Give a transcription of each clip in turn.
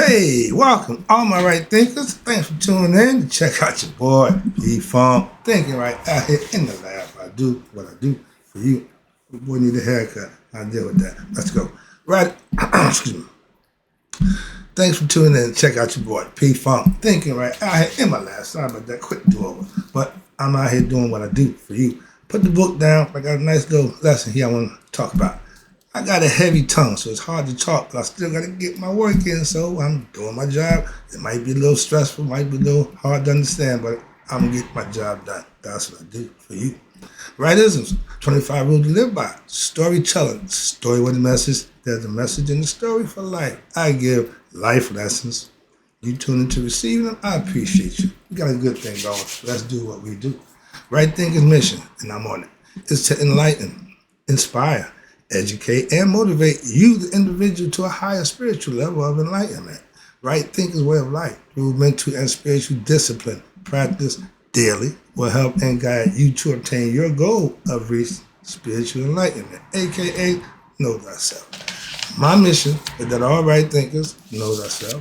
Hey, welcome, all my right thinkers. Thanks for tuning in to check out your boy, P-Funk. Thinking right out here in the lab. I do what I do for you. Your boy need a haircut. I deal with that. Let's go. Right, excuse me. Thanks for tuning in to check out your boy, P-Funk. Thinking right out here in my lab. Sorry about that quick do-over. But I'm out here doing what I do for you. Put the book down. I got a nice little lesson here I want to talk about. I got a heavy tongue, so it's hard to talk, but I still got to get my work in, so I'm doing my job. It might be a little stressful, might be a little hard to understand, but I'm going to get my job done. That's what I do for you. Rightisms, 25 rules to live by. Storytelling, story with a message. There's a message in the story for life. I give life lessons. You tune in to receive them, I appreciate you. We got a good thing going. Let's do what we do. Right Thinker's mission, and I'm on it, is to enlighten, inspire, educate, and motivate you, the individual, to a higher spiritual level of enlightenment. Right Thinker's way of life, through mental and spiritual discipline, practice daily, will help and guide you to obtain your goal of reaching spiritual enlightenment, aka know thyself. My mission is that all right thinkers know thyself.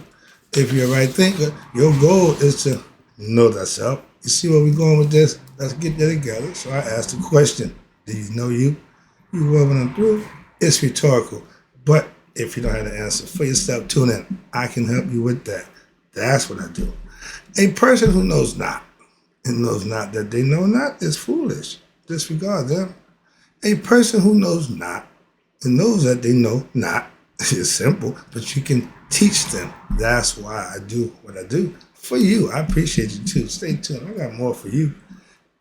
If you're a right thinker, your goal is to know thyself. You see where we're going with this? Let's get there together. So I asked the question, do you know you? You rolling them through? It's rhetorical. But if you don't have the answer for yourself, tune in. I can help you with that. That's what I do. A person who knows not and knows not that they know not is foolish. Disregard them. A person who knows not and knows that they know not is simple, but you can teach them. That's why I do what I do for you. I appreciate you too. Stay tuned. I got more for you.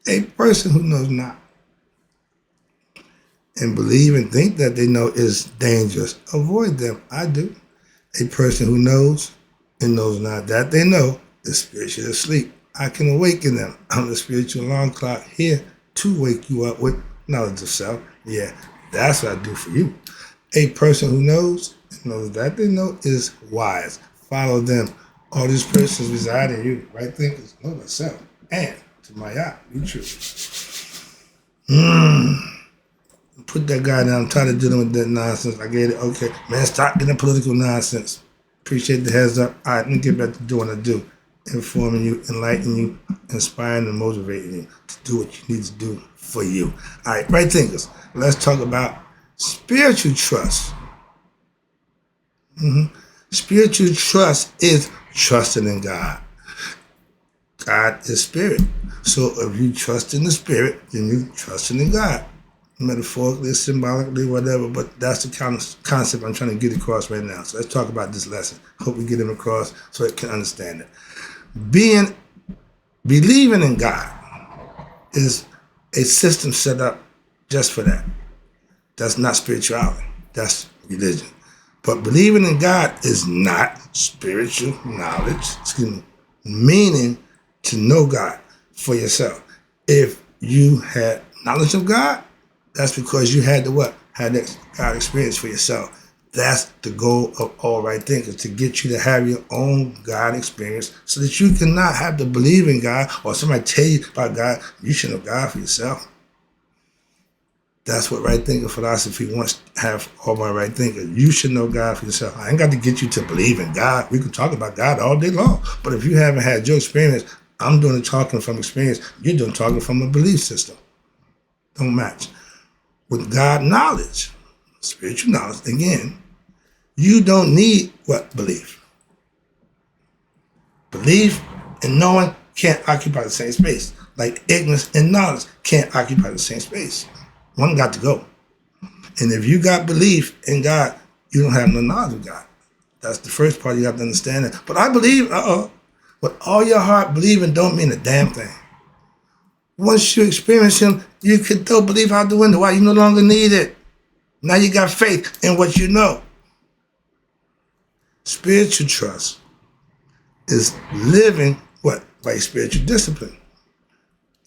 A person who knows not and believe and think that they know is dangerous. Avoid them. I do. A person who knows and knows not that they know is spiritually asleep. I can awaken them. I'm the spiritual alarm clock here to wake you up with knowledge of self. Yeah, that's what I do for you. A person who knows and knows that they know is wise. Follow them. All these persons reside in you. Right thinkers know thyself. And to my eye, be true. Put that guy down. I'm tired of dealing with that nonsense. I get it. Okay. Man, stop getting political nonsense. Appreciate the heads up. All right, let me get back to doing what I do. Informing you, enlightening you, inspiring and motivating you to do what you need to do for you. All right, right thinkers. Let's talk about spiritual trust. Spiritual trust is trusting in God. God is spirit. So if you trust in the spirit, then you trusting in God. Metaphorically, symbolically, whatever, but that's the kind of concept I'm trying to get across right now. So let's talk about this lesson. Hope we get him across so it can understand it. Believing in God is a system set up just for that. That's not spirituality. That's religion. But believing in God is not spiritual knowledge, meaning to know God for yourself. If you had knowledge of God, that's because you had the what? Had that God experience for yourself. That's the goal of all right thinkers, to get you to have your own God experience so that you cannot have to believe in God or somebody tell you about God. You should know God for yourself. That's what right thinker philosophy wants to have all my right thinkers. You should know God for yourself. I ain't got to get you to believe in God. We can talk about God all day long. But if you haven't had your experience, I'm doing the talking from experience. You're doing talking from a belief system. Don't match. With God knowledge, spiritual knowledge, again, you don't need what? Belief. Belief and knowing can't occupy the same space. Like ignorance and knowledge can't occupy the same space. One got to go. And if you got belief in God, you don't have no knowledge of God. That's the first part you have to understand. It. But I believe, with all your heart, believing don't mean a damn thing. Once you experience him, you can throw belief out the window. Why? You no longer need it. Now you got faith in what you know. Spiritual trust is living what? By spiritual discipline.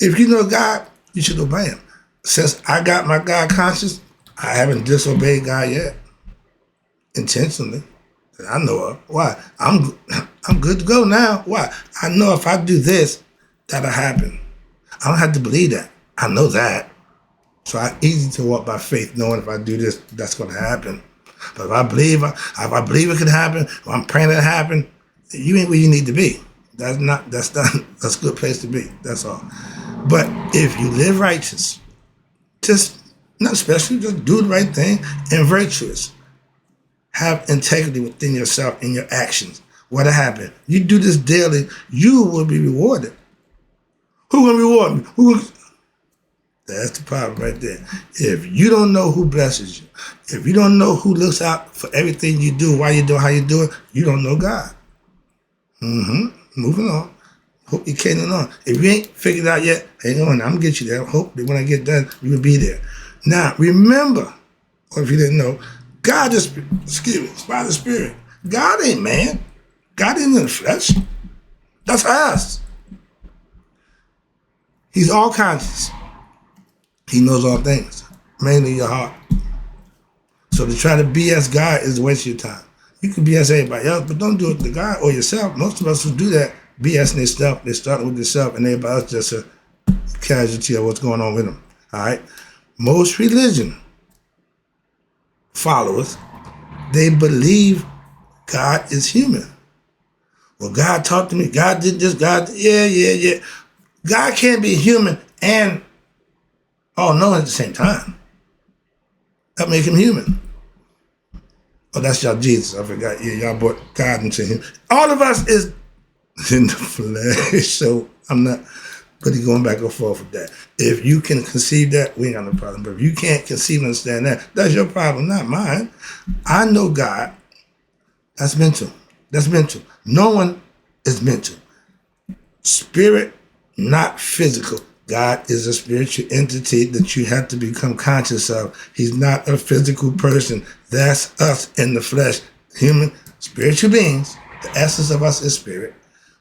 If you know God, you should obey him. Since I got my God conscious, I haven't disobeyed God yet. Intentionally. That I know of. Why? I'm good to go now. Why? I know if I do this, that'll happen. I don't have to believe that. I know that. So it's easy to walk by faith, knowing if I do this, that's going to happen. But if I believe it could happen, if I'm praying it happen, you ain't where you need to be. That's a good place to be. That's all. But if you live righteous, just not special, just do the right thing and virtuous. Have integrity within yourself in your actions. What'll happen? You do this daily, you will be rewarded. Who gonna reward me? That's the problem right there. If you don't know who blesses you, if you don't know who looks out for everything you do, why you do, how you do it, you don't know God. Moving on. Hope you can't on. If you ain't figured out yet, hang on, I'm gonna get you there. Hope that when I get done, you will be there. Now, remember, or if you didn't know, God is, it's by the Spirit. God ain't man. God ain't in the flesh. That's us. He's all conscious. He knows all things, mainly your heart. So to try to BS God is a waste of your time. You can BS everybody else, but don't do it to God or yourself. Most of us who do that, BSing their stuff, they start with themselves, and everybody else just a casualty of what's going on with them. All right? Most religion followers, they believe God is human. Well, God talked to me. God did this. Yeah. God can't be human and all knowing at the same time. That make him human. Oh, that's y'all Jesus. I forgot. Yeah, y'all brought God into him. All of us is in the flesh. So I'm not really going back and forth with that. If you can conceive that, we ain't got no problem. But if you can't conceive and understand that, that's your problem, not mine. I know God. That's mental. That's mental. No one is mental. Spirit, not physical. God is a spiritual entity that you have to become conscious of. He's not a physical person. That's us in the flesh. Human, spiritual beings. The essence of us is spirit.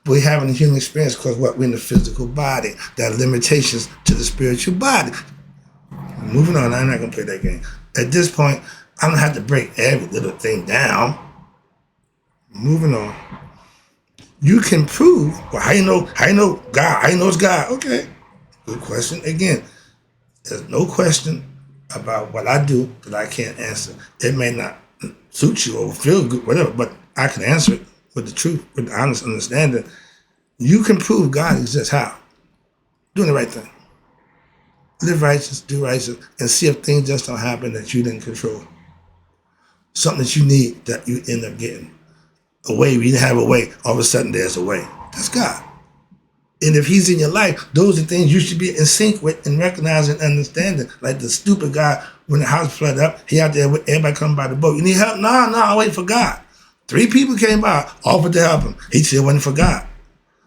But we're having a human experience because what? We're in the physical body. There are limitations to the spiritual body. Moving on, I'm not going to play that game. At this point, I don't have to break every little thing down. Moving on. You can prove, well, how you know God? How you know it's God? Okay. Good question. Again, there's no question about what I do that I can't answer. It may not suit you or feel good, whatever, but I can answer it with the truth, with the honest understanding. You can prove God exists. How? Doing the right thing. Live righteous, do righteous, and see if things just don't happen that you didn't control. Something that you need that you end up getting. A way, we didn't have a way, all of a sudden there's a way. That's God. And if he's in your life, those are things you should be in sync with and recognizing and understanding. Like the stupid guy, when the house flooded up, he out there with everybody coming by the boat. You need help? No, I wait for God. 3 people came by, offered to help him. He said, wasn't for God.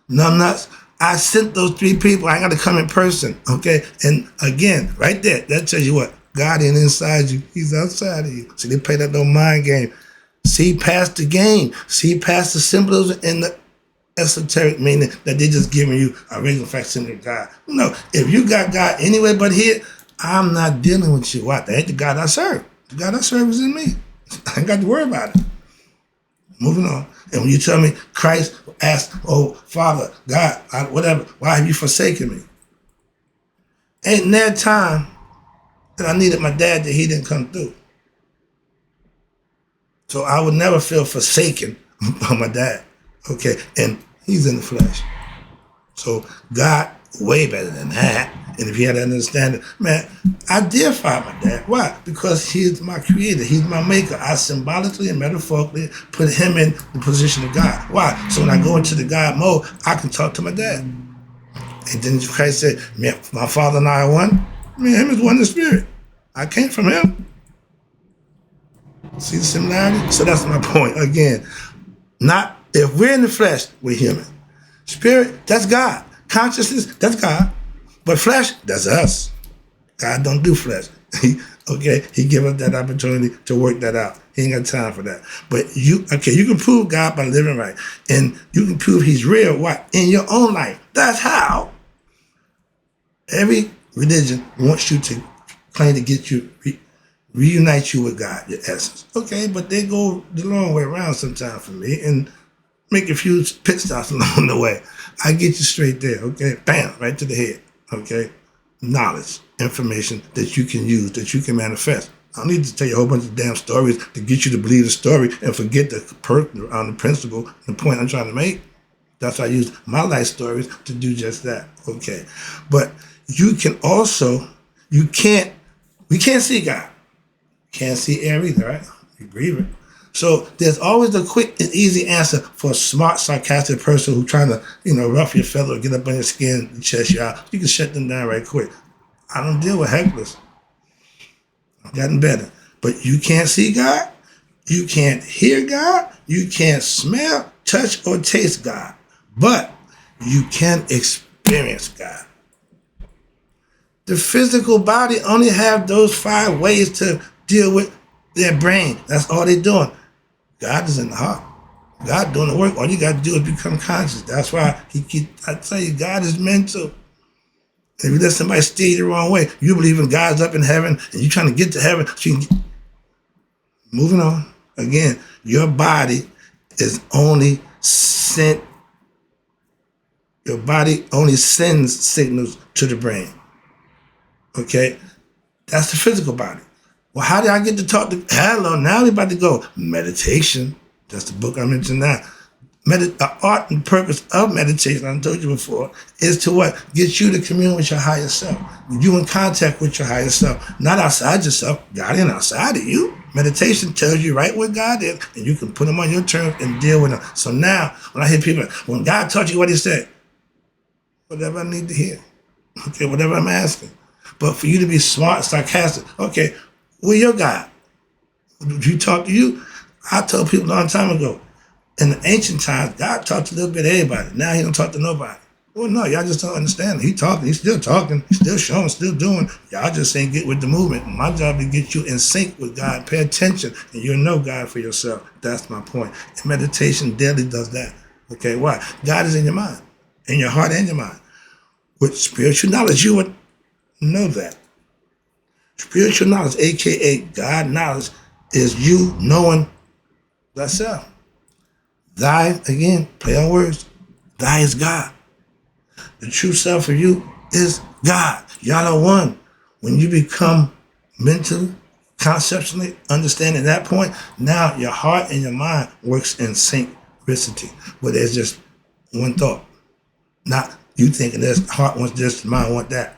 No, I'm not. I sent those 3 people. I got to come in person, okay? And again, right there, that tells you what? God ain't inside you. He's outside of you. So they play that little mind game. See past the game. See past the symbols and the esoteric meaning that they just giving you a original facsimile of God. No, if you got God anyway but here, I'm not dealing with you. What? That ain't the God I serve. The God I serve is in me. I ain't got to worry about it. Moving on. And when you tell me Christ asked, oh, Father, God, whatever, why have you forsaken me? Ain't that time that I needed my dad that he didn't come through. So I would never feel forsaken by my dad. Okay, and he's in the flesh. So God, way better than that. And if you had that understanding, man, I deify my dad. Why? Because he's my creator. He's my maker. I symbolically and metaphorically put him in the position of God. Why? So when I go into the God mode, I can talk to my dad. And then Christ said, man, my Father and I are one. Me and him is one in the spirit. I came from him. See the similarity? So that's my point. Again, not if we're in the flesh, we're human. Spirit, that's God. Consciousness, that's God. But flesh, that's us. God don't do flesh. He give us that opportunity to work that out. He ain't got time for that. But you can prove God by living right. And you can prove he's real, what? In your own life. That's how. Every religion wants you to claim to get you, reunite you with God, your essence. Okay, but they go the long way around sometimes for me and make a few pit stops along the way. I get you straight there, okay? Bam, right to the head, okay? Knowledge, information that you can use, that you can manifest. I don't need to tell you a whole bunch of damn stories to get you to believe the story and forget the principle, the point I'm trying to make. That's why I use my life stories to do just that. Okay. But you can also, we can't see God. Can't see air either, right? You breathe it. So there's always a quick and easy answer for a smart, sarcastic person who's trying to, rough your feather or get up on your skin and chest you out. You can shut them down right quick. I don't deal with hecklers. I've gotten better. But you can't see God. You can't hear God. You can't smell, touch, or taste God. But you can experience God. The physical body only have those 5 ways to deal with their brain. That's all they're doing. God is in the heart. God doing the work. All you got to do is become conscious. That's why I tell you, God is mental. If you let somebody steer you the wrong way, you believe in God's up in heaven and you're trying to get to heaven. So you can moving on. Again, your body is only sent. Your body only sends signals to the brain. Okay? That's the physical body. Well, how did I get to talk to? Hello, now we're about to go. Meditation. That's the book I mentioned now. The art and purpose of meditation, I told you before, is to what? Get you to commune with your higher self. You in contact with your higher self. Not outside yourself. God ain't outside of you. Meditation tells you right where God is, and you can put him on your terms and deal with him. So now, when I hear people, when God taught you what he said, whatever I need to hear. Okay, whatever I'm asking. But for you to be smart, sarcastic, okay, where your God? Did he talk to you? I told people a long time ago, in the ancient times, God talked to a little bit of everybody. Now he don't talk to nobody. Well, no, y'all just don't understand. He talking, he's still talking, he's still showing, still doing. Y'all just ain't get with the movement. My job is to get you in sync with God. Pay attention, and you'll know God for yourself. That's my point. And meditation daily does that. Okay, why? God is in your mind, in your heart and your mind. With spiritual knowledge, you would know that. Spiritual knowledge, a.k.a. God knowledge, is you knowing thyself. Thy, again, play on words. Thy is God. The true self of you is God. Y'all are one. When you become mentally, conceptually, understanding that point, now your heart and your mind works in synchronicity, where there's just one thought. Not you thinking this, heart wants this, mind want that.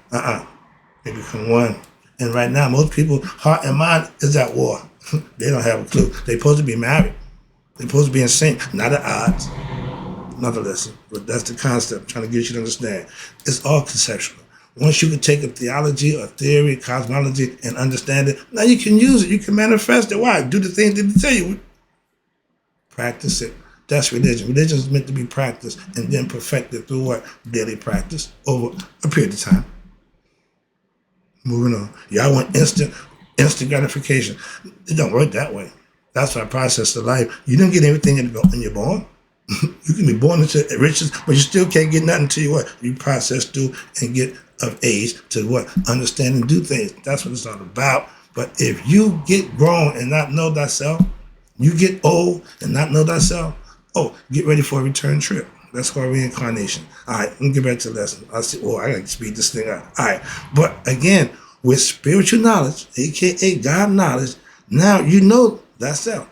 They become one. And right now, most people, heart and mind is at war. They don't have a clue. They're supposed to be married. They're supposed to be in sync, not at odds. Another lesson, but that's the concept I'm trying to get you to understand. It's all conceptual. Once you can take a theology or theory, cosmology, and understand it, now you can use it. You can manifest it. Why? Do the things that they tell you. Practice it. That's religion. Religion is meant to be practiced and then perfected through what? Daily practice over a period of time. Moving on. Y'all want instant gratification. It don't work that way. That's our process of life. You don't get everything when you're born. You can be born into riches, but you still can't get nothing until you process through and get of age to understand and do things. That's what it's all about. But if you get grown and not know thyself, you get old and not know thyself, get ready for a return trip. That's called reincarnation. All right, let me get back to the lesson. I see, I got to speed this thing up. All right, but again, with spiritual knowledge, a.k.a. God knowledge, now you know thyself.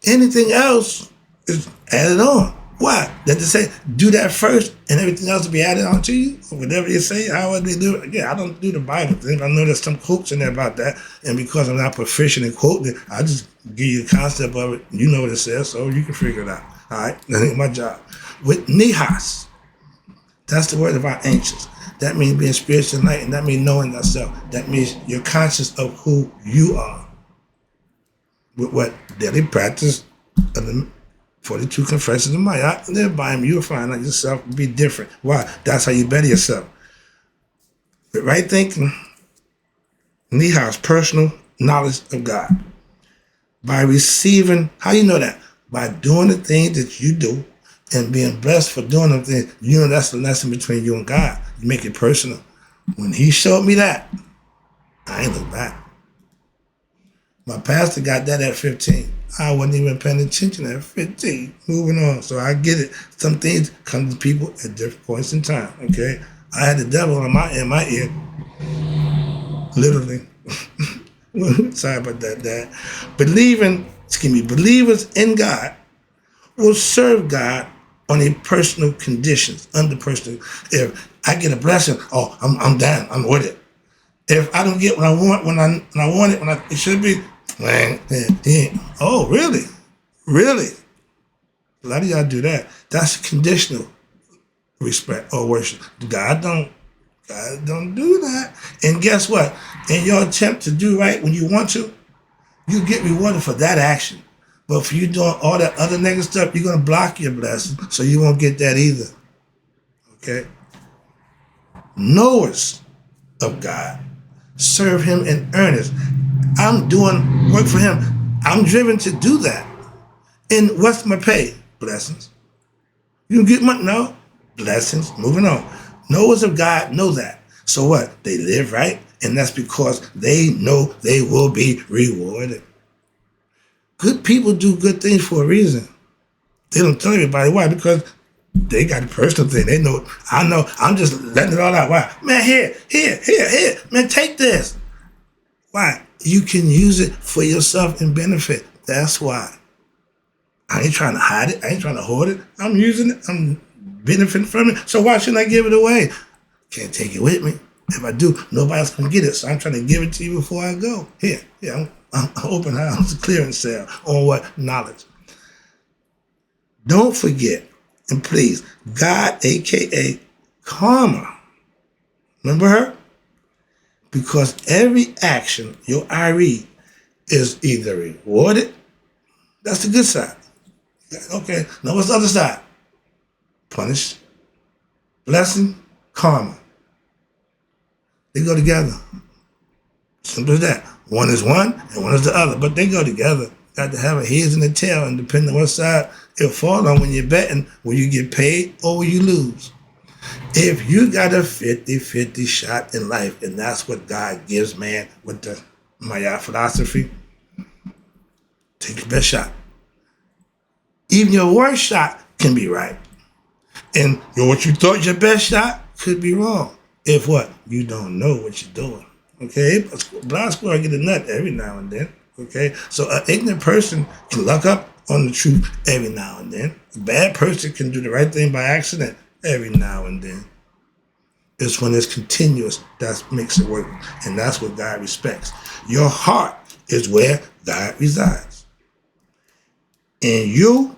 Anything else is added on. Why? That to say, do that first and everything else will be added on to you? Or whatever you say, how would they do it? Again, I don't do the Bible thing. I know there's some quotes in there about that. And because I'm not proficient in quoting it, I just give you the concept of it. You know what it says, so you can figure it out. All right? That ain't my job. With nihas, that's the word of our ancients. That means being spiritually enlightened. That means knowing thyself. That means you're conscious of who you are. With what daily practice of the 42 confessions of my live by them, you'll find out yourself will be different. Why? That's how you better yourself. With right thinking, nihas, personal knowledge of God. By receiving, how you know that? By doing the things that you do and being blessed for doing them things. You know that's the lesson between you and God. You make it personal. When he showed me that, I ain't look back. My pastor got that at 15. I wasn't even paying attention at 15. Moving on. So I get it. Some things come to people at different points in time. Okay? I had the devil in my ear. Literally. Sorry about that, Dad. Believers in God will serve God on a personal conditions, under personal. If I get a blessing, oh, I'm down, I'm with it. If I don't get what I want when I want it when it should be, man, oh, really? Really? A lot of y'all do that. That's conditional respect or worship. God don't do that. And guess what? In your attempt to do right when you want to, you get rewarded for that action. But for you doing all that other negative stuff, you're going to block your blessing, so you won't get that either. Okay? Knowers of God serve him in earnest. I'm doing work for him. I'm driven to do that. And what's my pay? Blessings. You get money? No. Blessings. Moving on. Knowers of God know that. So what? They live right, and that's because they know they will be rewarded. Good people do good things for a reason. They don't tell everybody why, because they got a personal thing. They know, I know, I'm just letting it all out. Why? Man, here. Man, take this. Why? You can use it for yourself and benefit. That's why. I ain't trying to hide it. I ain't trying to hoard it. I'm using it. I'm benefiting from it. So why shouldn't I give it away? Can't take it with me. If I do, nobody else can get it. So I'm trying to give it to you before I go. Here, I'm open house, clearance sale on what? Knowledge. Don't forget, and please, God, a.k.a. karma. Remember her? Because every action, your WRIGHT, is either rewarded. That's the good side. Okay, now what's the other side? Punish, blessing, karma. They go together. Simple as that. One is one and one is the other, but they go together. Got to have a heads and a tail, and depending on what side it'll fall on when you're betting, will you get paid or will you lose? If you got a 50-50 shot in life, and that's what God gives man with the Maya philosophy, take your best shot. Even your worst shot can be right. And what you thought your best shot could be wrong. If what? You don't know what you're doing. Okay? A blind squirrel get a nut every now and then. Okay? So an ignorant person can luck up on the truth every now and then. A bad person can do the right thing by accident every now and then. It's when it's continuous that makes it work. And that's what God respects. Your heart is where God resides. And you,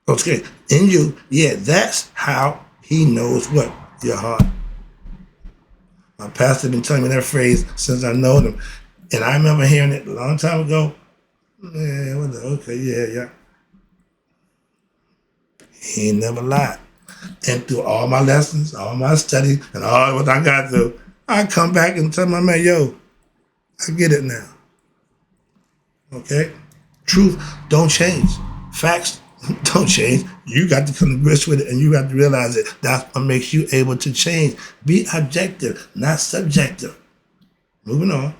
okay, in you, yeah, that's how he knows what? Your heart. My pastor been telling me that phrase since I know him. And I remember hearing it a long time ago. Yeah, okay, yeah. He ain't never lied. And through all my lessons, all my studies, and all what I got through, I come back and tell my man, yo, I get it now. Okay? Truth don't change. Facts don't change. You got to come to grips with it, and you got to realize it. That's what makes you able to change. Be objective, not subjective. Moving on.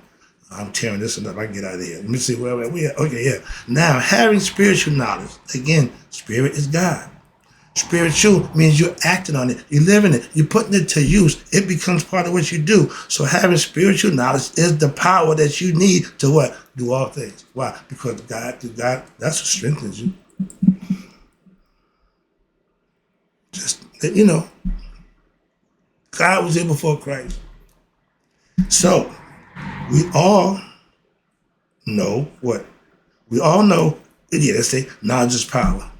I'm tearing this up. I can get out of here. Let me see where we at. Okay, yeah. Now, having spiritual knowledge. Again, spirit is God. Spiritual means you're acting on it. You're living it. You're putting it to use. It becomes part of what you do. So having spiritual knowledge is the power that you need to what? Do all things. Why? Because God, that's what strengthens you. Just, God was here before Christ. So, we all know what? We all know, let's say, knowledge is power.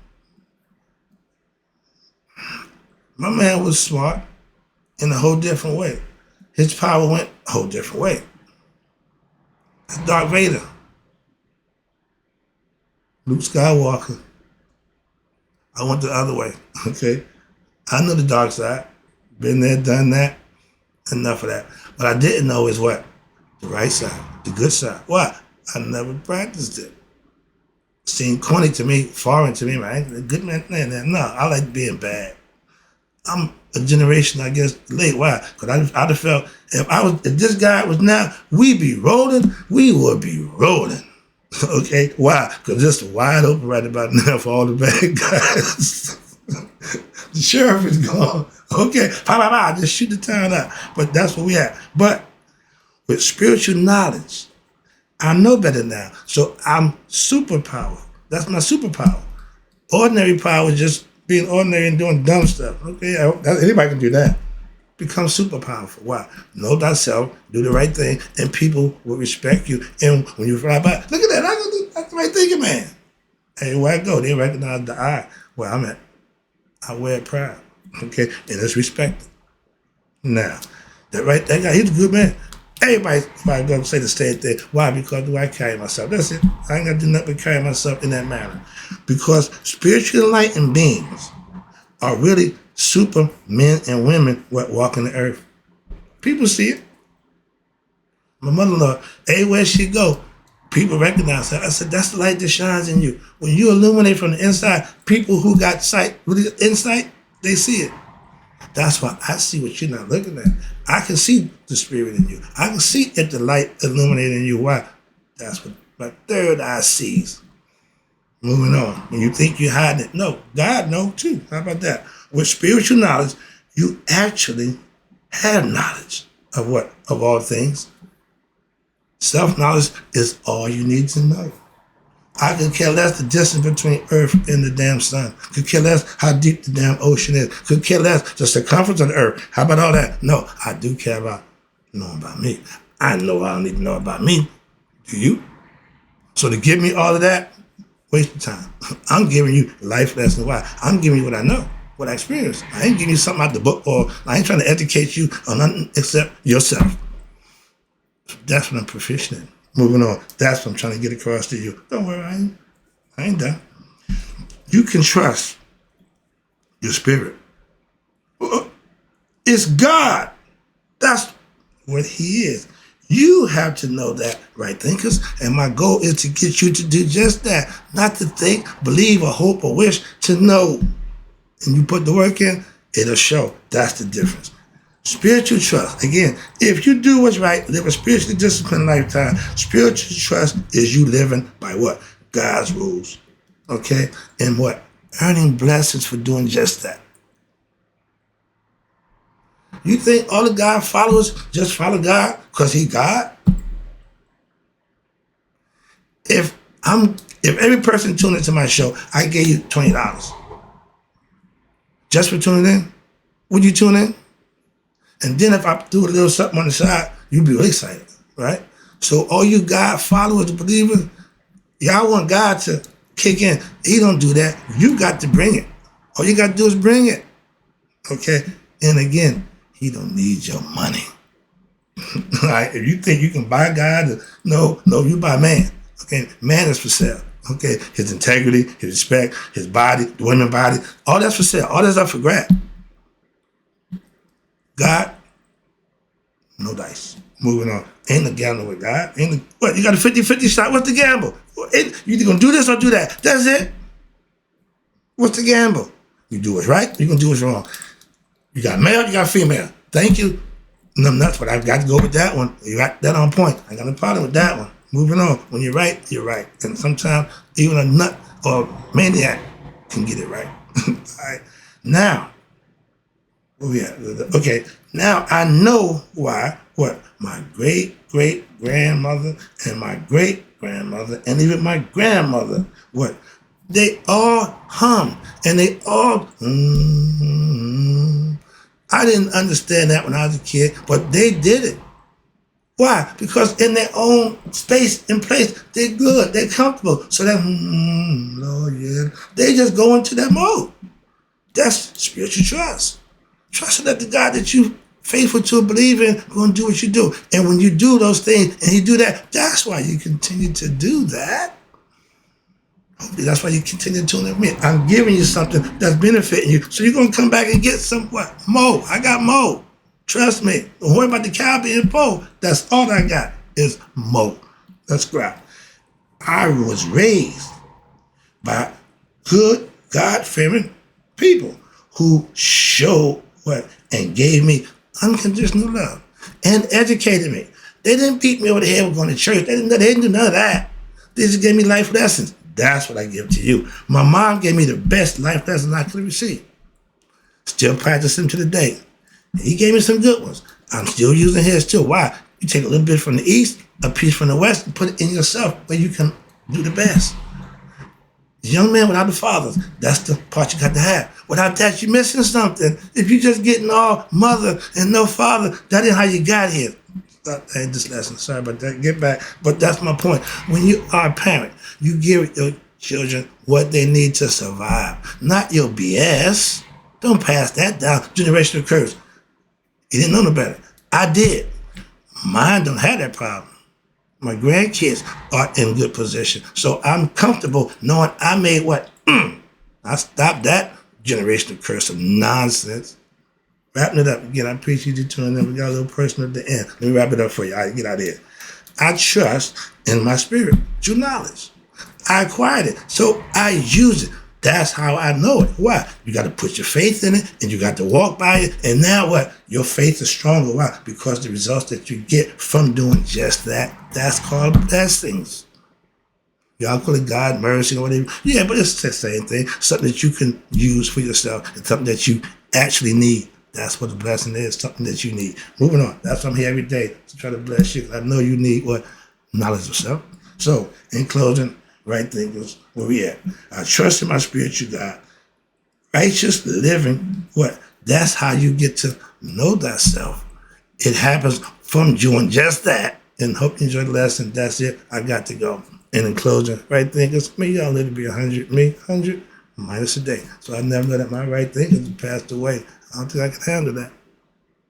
My man was smart in a whole different way. His power went a whole different way. That's Darth Vader. Luke Skywalker. I went the other way, okay? I know the dark side. Been there, done that. Enough of that. What I didn't know is what? The right side, the good side. Why? I never practiced it. Seemed corny to me, foreign to me, man. A good man, no, I like being bad. I'm a generation, I guess, late. Why? Because I'd have felt if this guy was now, we would be rolling. Okay? Why? Because it's wide open right about now for all the bad guys. The sheriff is gone. Okay, just shoot the town out. But that's what we have. But with spiritual knowledge. I know better now. So I'm superpower. That's my superpower. Ordinary power is just being ordinary and doing dumb stuff. Okay, anybody can do that. Become super powerful. Why? Know thyself, do the right thing, and people will respect you. And when you fly by, look at that. That's the right thinking, man. Everywhere I go, they recognize the I where I'm at. I wear it proud. Okay, and it's respected. Now, that guy, he's a good man. Everybody gonna say the same thing. Why? Because the way I carry myself. That's it. I ain't gotta do nothing but carry myself in that manner. Because spiritually enlightened beings are really super men and women walking the earth. People see it. My mother-in-law, everywhere she go, people recognize her. I said, that's the light that shines in you. When you illuminate from the inside, people who got sight, really insight, they see it. That's why I see what you're not looking at. I can see the spirit in you. I can see if the light illuminated in you. Why? That's what my third eye sees. Moving on. When you think you're hiding it, no, God knows too. How about that? With spiritual knowledge, you actually have knowledge of what? Of all things. Self-knowledge is all you need to know. I could care less the distance between Earth and the damn sun. Could care less how deep the damn ocean is. Could care less the circumference of the Earth. How about all that? No, I do care about knowing about me. I know I don't need to know about me. Do you? So to give me all of that, waste of time. I'm giving you life lessons. Why? I'm giving you what I know, what I experienced. I ain't giving you something out the book, or I ain't trying to educate you on nothing except yourself. That's what I'm proficient in. Moving on. That's what I'm trying to get across to you. Don't worry, I ain't done. You can trust your spirit. It's God. That's what He is. You have to know that, right, thinkers? And my goal is to get you to do just that. Not to think, believe, or hope, or wish, to know. And you put the work in, it'll show. That's the difference. Spiritual trust. Again, if you do what's right, live a spiritually disciplined lifetime, spiritual trust is you living by what? God's rules. Okay? And what? Earning blessings for doing just that. You think all the God followers just follow God because He God? If every person tuned into my show, I gave you $20 just for tuning in, would you tune in? And then if I do a little something on the side, you'd be really excited, right? So all you God followers, believers, y'all want God to kick in. He don't do that. You got to bring it. All you got to do is bring it, okay? And again, He don't need your money. All right? If you think you can buy God, no, you buy man. Okay? Man is for sale. Okay? His integrity, his respect, his body, the women's body, all that's for sale. All that's up for grab. God, no dice. Moving on. Ain't no gambling with God. What? You got a 50-50 shot? What's the gamble? You either gonna do this or do that. That's it. What's the gamble? You do what's right, you're gonna do what's wrong. You got male, you got female. Thank you. No, that's what I've got to go with that one. You got that on point. I got no problem with that one. Moving on. When you're right, you're right. And sometimes even a nut or maniac can get it right. All right. Now, where we at? Okay. Now I know why. What? My great-great-grandmother and my great-grandmother and even my grandmother, what? They all hum and they all I didn't understand that when I was a kid, but they did it. Why? Because in their own space and place, they're good, they're comfortable. So that, Lord, yeah, they just go into that mode. That's spiritual trust. Trusting that the God that you faithful to believe in going to do what you do. And when you do those things and He do that, that's why you continue to do that. Hopefully that's why you continue to tune in with me. I'm giving you something that's benefiting you. So you're going to come back and get some, what? More. I got more. Trust me. Don't worry about the cow being poor. That's all I got is more. Let's grab. I was raised by good, God-fearing people who showed what and gave me unconditional love and educated me. They didn't beat me over the head with going to church. They didn't do none of that. They just gave me life lessons. That's what I give to you. My mom gave me the best life lessons I could receive. Still practice them to the day. He gave me some good ones. I'm still using his too. Why? You take a little bit from the east, a piece from the west, and put it in yourself where you can do the best. The young man without the fathers, that's the part you got to have. Without that, you're missing something. If you're just getting all mother and no father, that ain't how you got here. Stop this lesson. Sorry about that. Get back. But that's my point. When you are a parent, you give your children what they need to survive, not your BS. Don't pass that down. Generational curse. You didn't know no better. I did. Mine don't have that problem. My grandkids are in good position. So I'm comfortable knowing I made what? I stopped that generational curse of nonsense. Wrapping it up. Again, I appreciate you tuning in. We got a little personal at the end. Let me wrap it up for you. All right, get out of here. I trust in my spirit, true knowledge. I acquired it, so I use it. That's how I know it. Why? You got to put your faith in it, and you got to walk by it. And now what? Your faith is stronger. Why? Because the results that you get from doing just that, that's called blessings. Y'all call it God, mercy, or whatever. Yeah, but it's the same thing. Something that you can use for yourself. It's something that you actually need. That's what a blessing is, something that you need. Moving on. That's why I'm here every day to try to bless you. I know you need what? Knowledge of self. So, in closing, right thinkers, where we at? I trust in my spiritual God. Righteous living, what? That's how you get to know thyself. It happens from doing just that. And hope you enjoyed the lesson. That's it. I got to go. And in closing, right thinkers, may y'all live to be 100. Me, 100 minus a day. So I never know that my right thinkers passed away. I don't think I can handle that.